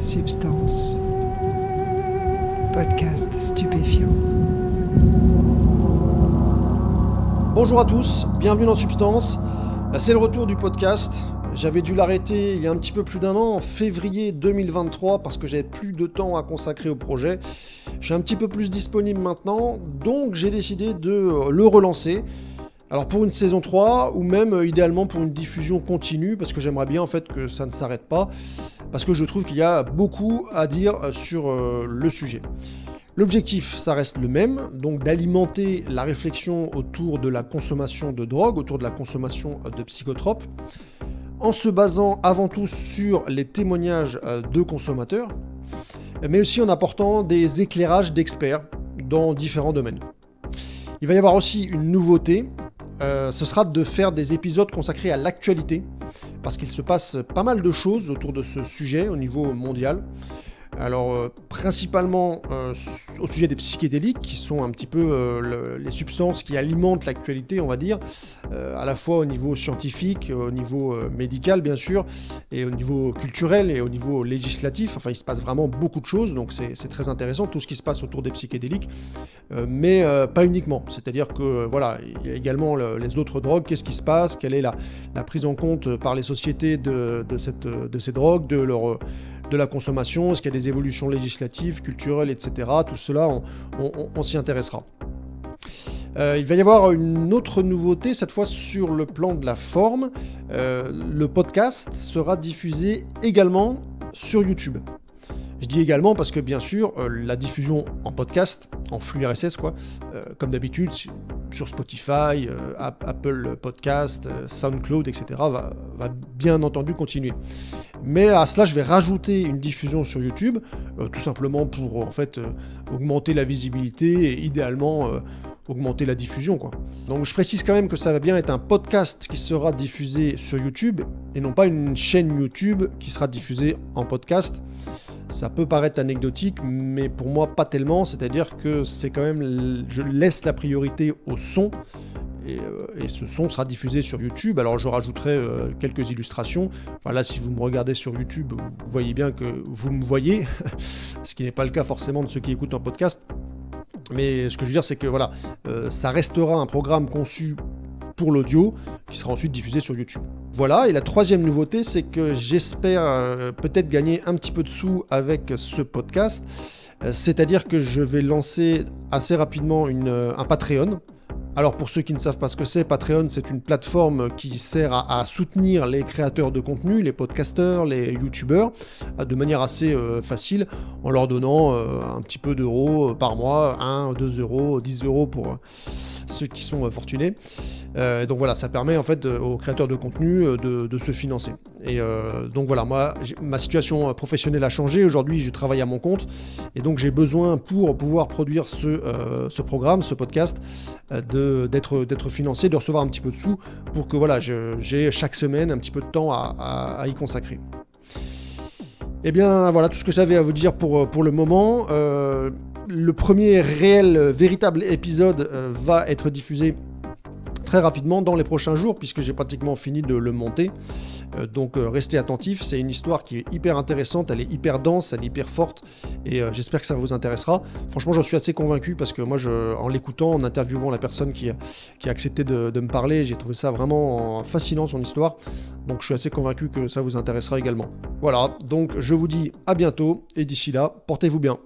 Substance. Podcast stupéfiant. Bonjour à tous, bienvenue dans Substance. C'est le retour du podcast. J'avais dû l'arrêter il y a un petit peu plus d'un an, en février 2023, parce que j'avais plus de temps à consacrer au projet. Je suis un petit peu plus disponible maintenant, donc j'ai décidé de le relancer. Alors pour une saison 3, ou même idéalement pour une diffusion continue, parce que j'aimerais bien en fait que ça ne s'arrête pas, parce que je trouve qu'il y a beaucoup à dire sur le sujet. L'objectif, ça reste le même, donc d'alimenter la réflexion autour de la consommation de drogue, autour de la consommation de psychotropes, en se basant avant tout sur les témoignages de consommateurs, mais aussi en apportant des éclairages d'experts dans différents domaines. Il va y avoir aussi une nouveauté, ce sera de faire des épisodes consacrés à l'actualité, parce qu'il se passe pas mal de choses autour de ce sujet au niveau mondial. Alors, principalement au sujet des psychédéliques, qui sont un petit peu les substances qui alimentent l'actualité, on va dire, à la fois au niveau scientifique, au niveau médical, bien sûr, et au niveau culturel et au niveau législatif. Enfin, il se passe vraiment beaucoup de choses, donc c'est très intéressant, tout ce qui se passe autour des psychédéliques, mais pas uniquement. C'est-à-dire que, voilà, il y a également les autres drogues, qu'est-ce qui se passe, quelle est la prise en compte par les sociétés de ces drogues, de la consommation, est-ce qu'il y a des évolutions législatives, culturelles, etc. Tout cela, on s'y intéressera. Il va y avoir une autre nouveauté, cette fois sur le plan de la forme. Le podcast sera diffusé également sur YouTube. Je dis également parce que, bien sûr, la diffusion en podcast, en flux RSS, comme d'habitude, sur Spotify, Apple Podcast, SoundCloud, etc., va bien entendu continuer. Mais à cela, je vais rajouter une diffusion sur YouTube, tout simplement pour en fait augmenter la visibilité et idéalement augmenter la diffusion, quoi. Donc je précise quand même que ça va bien être un podcast qui sera diffusé sur YouTube et non pas une chaîne YouTube qui sera diffusée en podcast. Ça peut paraître anecdotique, mais pour moi pas tellement, c'est-à-dire que c'est quand même, je laisse la priorité au son, et ce son sera diffusé sur YouTube. Alors je rajouterai quelques illustrations. Enfin là, si vous me regardez sur YouTube, vous voyez bien que vous me voyez, ce qui n'est pas le cas forcément de ceux qui écoutent un podcast. Mais ce que je veux dire, c'est que voilà, ça restera un programme conçu pour l'audio, qui sera ensuite diffusé sur YouTube. Voilà, et la troisième nouveauté, c'est que j'espère peut-être gagner un petit peu de sous avec ce podcast, c'est-à-dire que je vais lancer assez rapidement un Patreon. Alors pour ceux qui ne savent pas ce que c'est, Patreon, c'est une plateforme qui sert à soutenir les créateurs de contenu, les podcasteurs, les youtubeurs, de manière assez facile, en leur donnant un petit peu d'euros par mois, 1, 2 euros, 10 euros pour ceux qui sont fortunés. Donc voilà, ça permet en fait aux créateurs de contenu de se financer. Et donc voilà, moi, ma situation professionnelle a changé. Aujourd'hui, je travaille à mon compte. Et donc j'ai besoin, pour pouvoir produire ce programme, ce podcast, d'être financé, de recevoir un petit peu de sous pour que voilà, j'ai chaque semaine un petit peu de temps à y consacrer. Et bien voilà tout ce que j'avais à vous dire pour le moment. Le premier véritable épisode va être diffusé très rapidement dans les prochains jours, puisque j'ai pratiquement fini de le monter. Donc restez attentifs, c'est une histoire qui est hyper intéressante, elle est hyper dense, elle est hyper forte, et j'espère que ça vous intéressera. Franchement, j'en suis assez convaincu, parce que moi, en l'écoutant, en interviewant la personne qui a accepté de me parler, j'ai trouvé ça vraiment fascinant, son histoire. Donc je suis assez convaincu que ça vous intéressera également. Voilà, donc je vous dis à bientôt, et d'ici là, portez-vous bien.